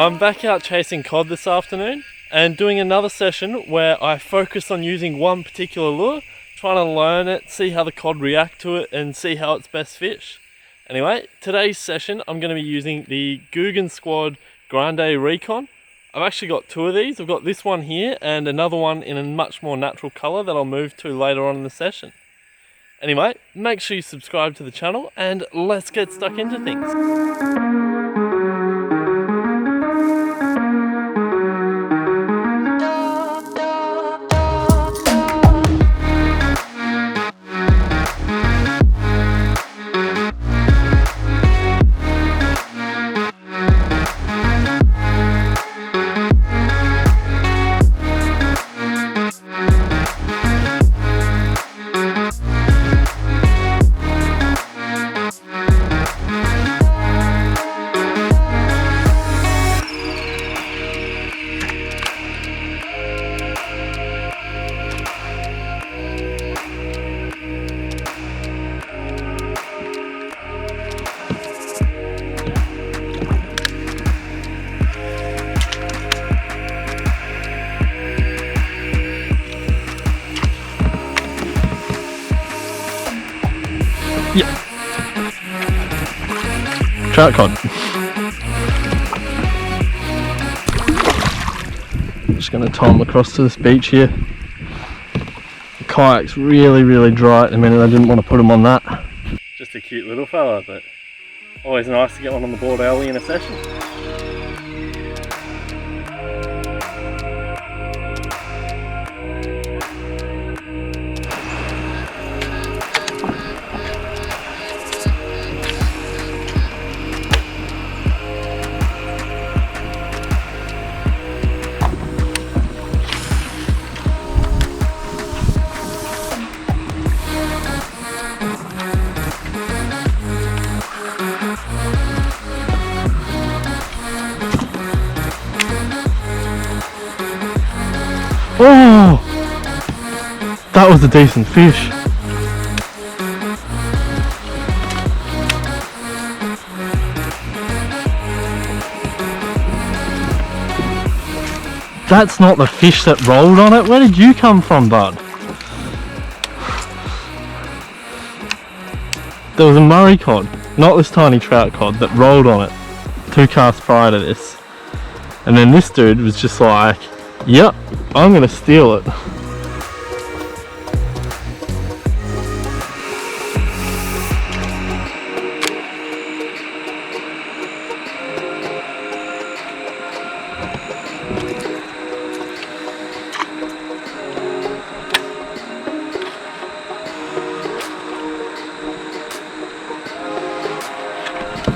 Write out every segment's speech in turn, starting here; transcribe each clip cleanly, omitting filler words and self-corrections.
I'm back out chasing cod this afternoon and doing another session where I focus on using one particular lure, trying to learn it, see how the cod react to it and see how it's best fish. Anyway, today's session I'm going to be using the Googan Squad Grande Recon. I've actually got two of these. I've got this one here and another one in a much more natural colour that I'll move to later on in the session. Anyway, make sure you subscribe to the channel and let's get stuck into things. Yep. Trout cod. Just going to tie them across to this beach here. The kayak's really dry at the minute. I didn't want to put them on that. Just a cute little fella, but always nice to get one on the board early in a session. Oh, that was a decent fish. That's not the fish that rolled on it. Where did you come from, bud? There was a Murray cod, not this tiny trout cod, that rolled on it 2 casts prior to this. And then this dude was just like, yep, I'm gonna steal it.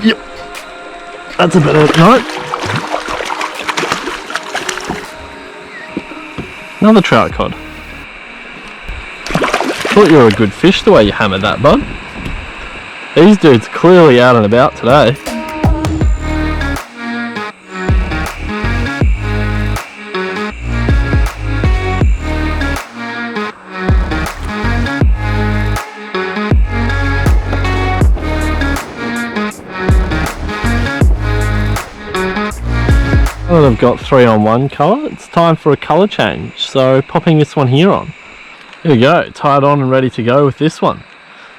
Yep, that's a bit of no. Another trout cod. Thought you were a good fish the way you hammered that, bud. These dudes clearly out and about today. Well, I've got 3-on-1 colour. It's time for a colour change, so popping this one here on. Here we go, tied on and ready to go with this one.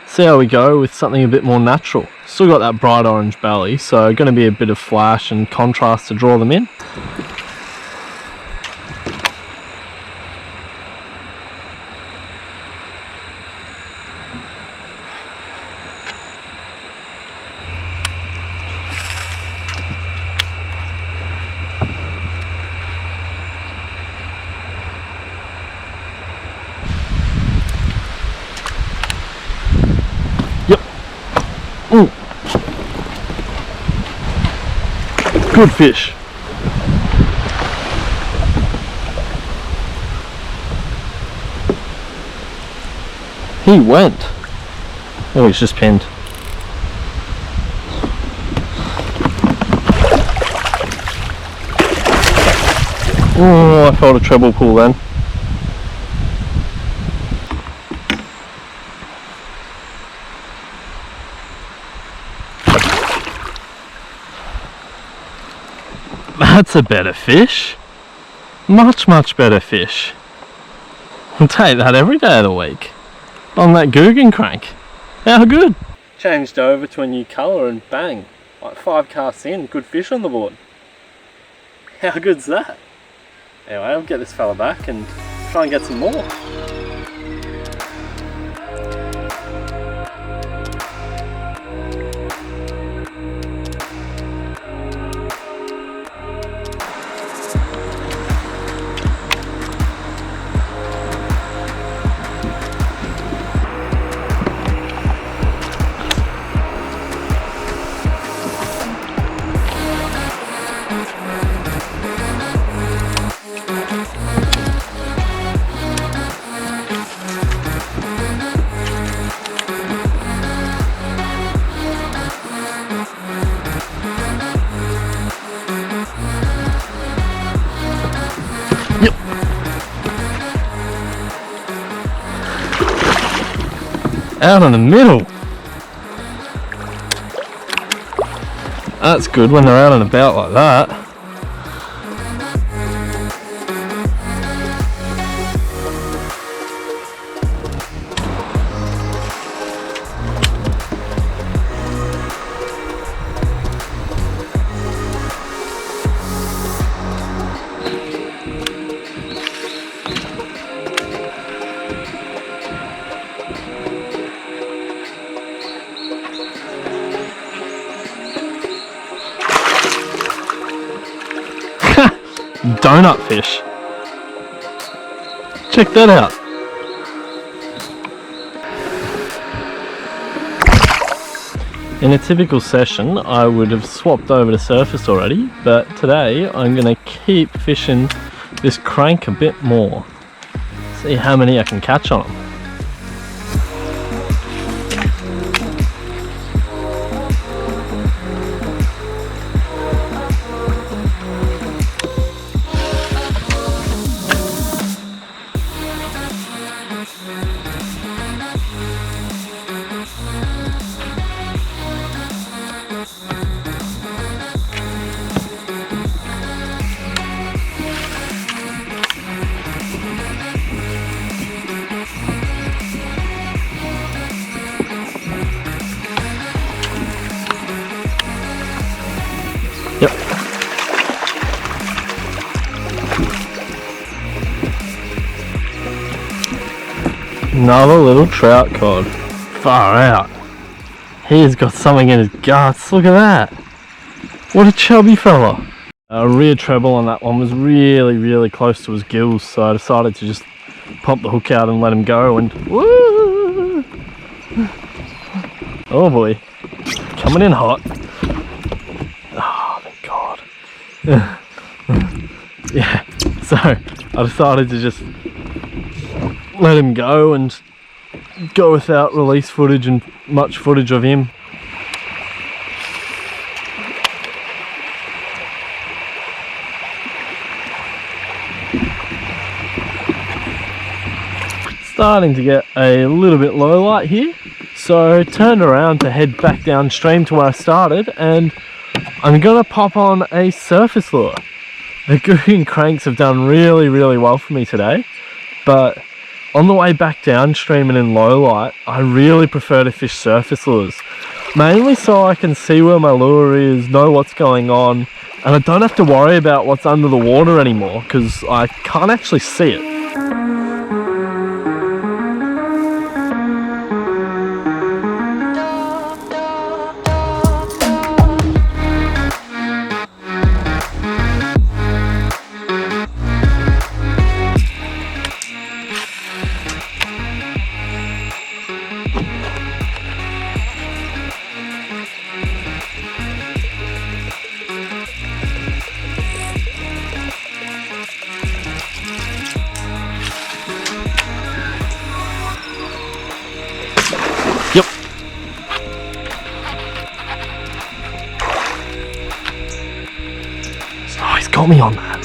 See how we go with something a bit more natural. Still got that bright orange belly, so going to be a bit of flash and contrast to draw them in. Ooh. Good fish. He went. Oh, he's just pinned. Oh, I felt a treble pull then. That's a better fish. Much better fish. I'll take that every day of the week. On that Googan crank. How good. Changed over to a new colour and bang. Like 5 casts in, good fish on the board. How good's that? Anyway, I'll get this fella back and try and get some more. Yep. Out in the middle. That's good when they're out and about like that. Donut fish. Check that out. In a typical session, I would have swapped over to surface already, but today I'm going to keep fishing this crank a bit more. See how many I can catch on them. Yep. Another little trout cod. Far out. He's got something in his guts. Look at that. What a chubby fella. A rear treble on that one was really close to his gills, so I decided to just pop the hook out and let him go and woo! Oh boy. Coming in hot. Yeah, so I decided to just let him go and go without release footage and much footage of him. Starting to get a little bit low light here, so turned around to head back downstream to where I started, and I'm gonna pop on a surface lure. The Googan cranks have done really well for me today, but on the way back downstream and in low light, I really prefer to fish surface lures. Mainly so I can see where my lure is, know what's going on, and I don't have to worry about what's under the water anymore, because I can't actually see it. Yep. Oh, he's got me on that.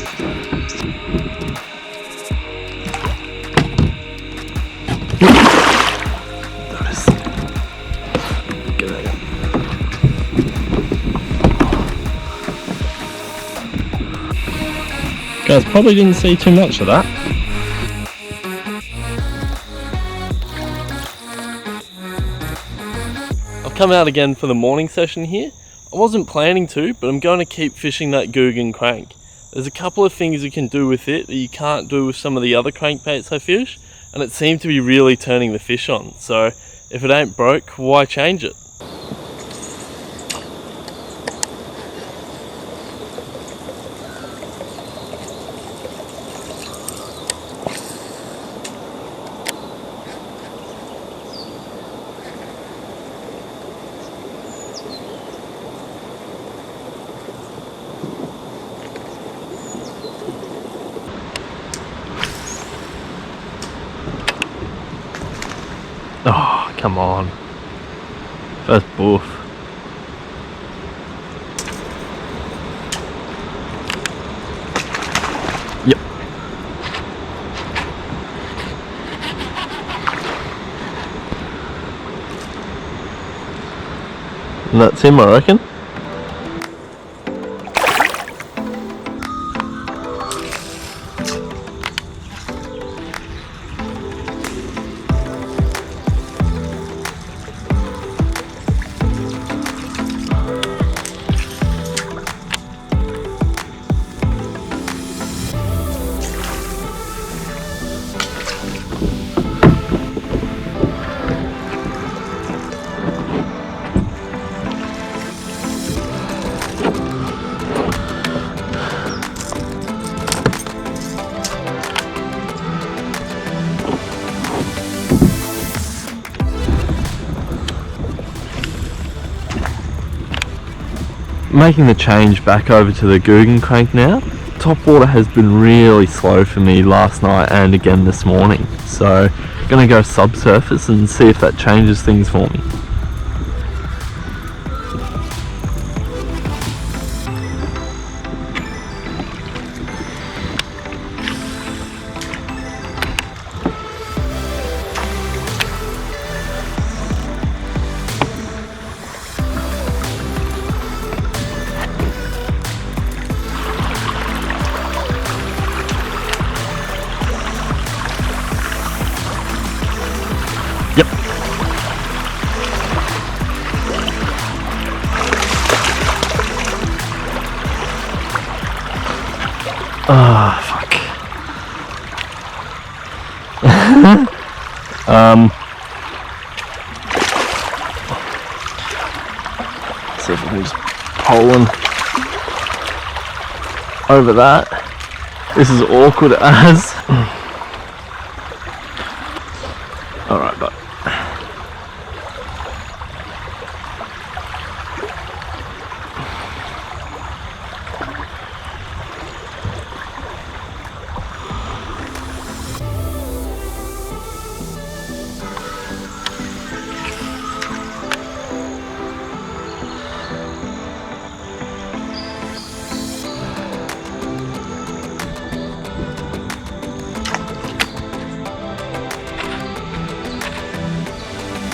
There it is. Get that. guys probably didn't see too much of that. I've come out again for the morning session here. I wasn't planning to, but I'm going to keep fishing that Googan crank. There's a couple of things you can do with it that you can't do with some of the other crankbaits I fish, and it seemed to be really turning the fish on. So if it ain't broke, why change it? Oh, come on. First boof. Yep. And that's him, I reckon. Making the change back over to the Googan crank now. Top water has been really slow for me last night and again this morning, so I'm gonna go subsurface and see if that changes things for me. Yep. Ah, fuck. See if I can just pull him over that. This is awkward as. Alright, but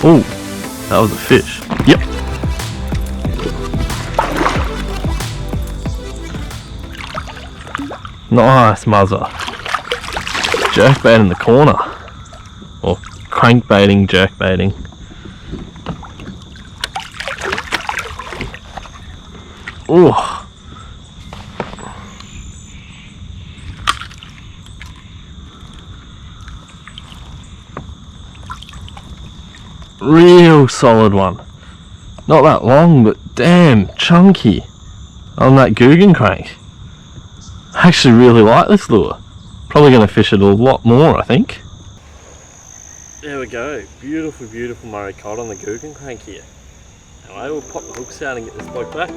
oh, that was a fish. Yep. Nice muzzer. Jerkbait in the corner. Or crankbaiting, jerkbaiting. Oh. Real solid one. Not that long, but damn chunky on that Googan crank. I actually really like this lure. Probably going to fish it a lot more, I think. There we go. Beautiful, beautiful Murray cod on the Googan crank here. Anyway, we'll pop the hooks out and get this bloke back.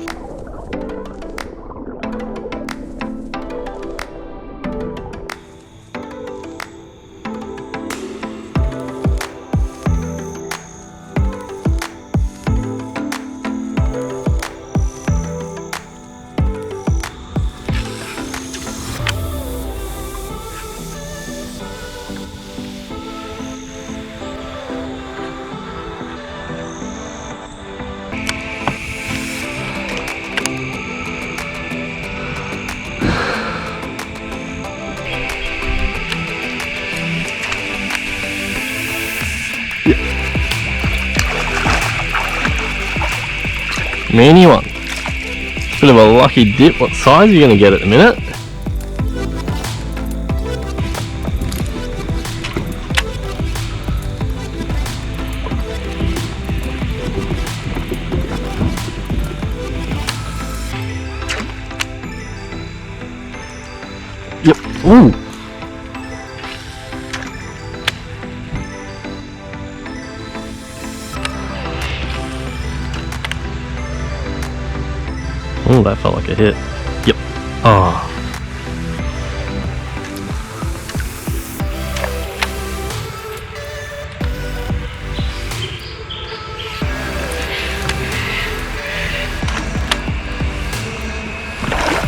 meaty one. Bit of a lucky dip. What size are you going to get at the minute? Yep. Ooh. Oh, that felt like a hit. Yep. Oh.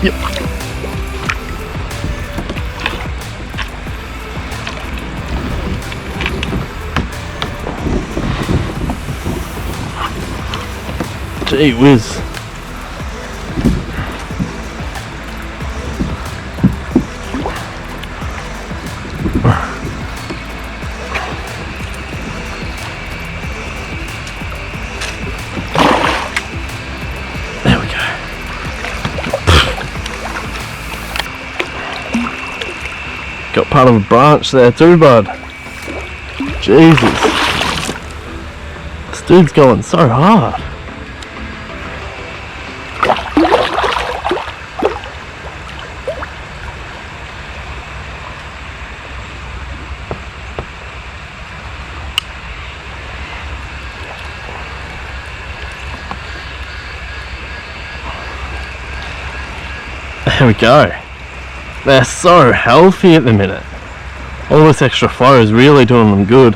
Yep. Gee whiz. There we go. Got part of a branch there too, bud. Jesus. This dude's going so hard. There we go. They're so healthy at the minute. All this extra flow is really doing them good.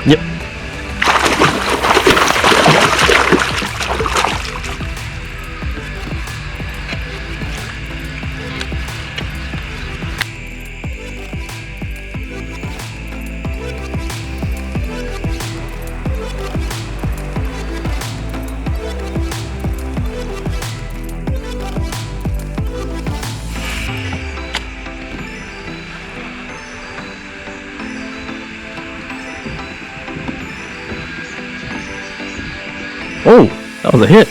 Yep. Oh, that was a hit.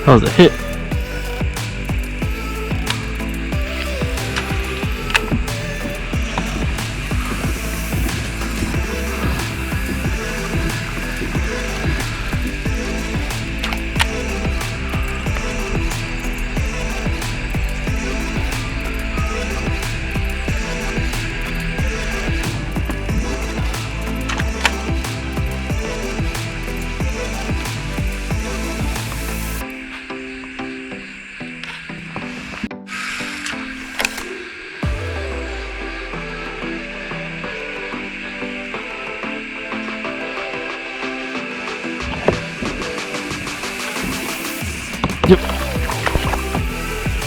That was a hit. Yep.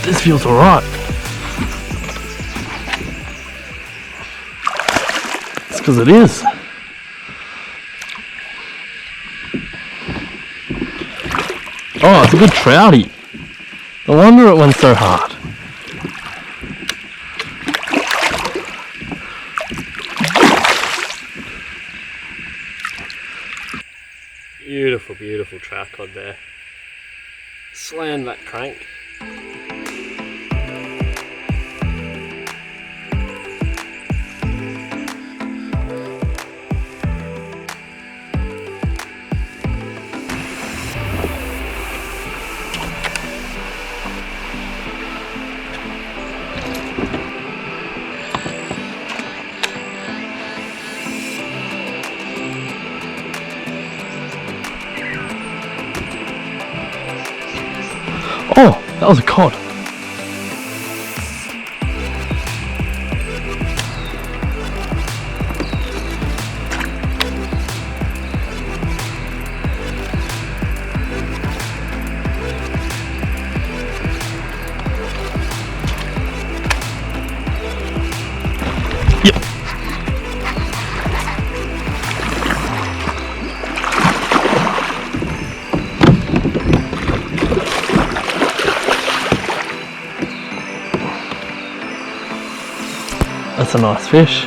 This feels alright. It's because it is. Oh, it's a good trouty. No wonder it went so hard. Beautiful, beautiful trout cod there. Slam that crank. Oh, that was a cod. Yep. That's a nice fish.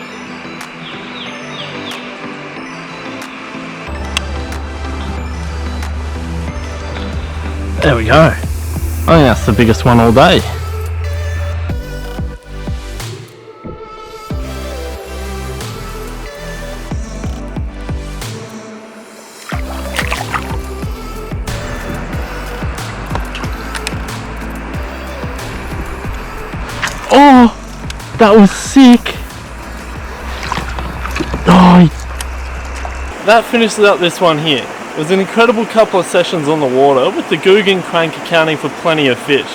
There we go. I think that's the biggest one all day. Oh! That was sick! Oh! That finishes up this one here. It was an incredible couple of sessions on the water with the Googan crank accounting for plenty of fish.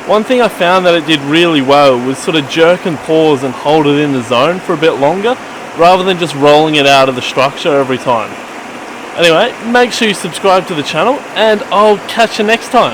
One thing I found that it did really well was sort of jerk and pause and hold it in the zone for a bit longer rather than just rolling it out of the structure every time. Anyway, make sure you subscribe to the channel and I'll catch you next time.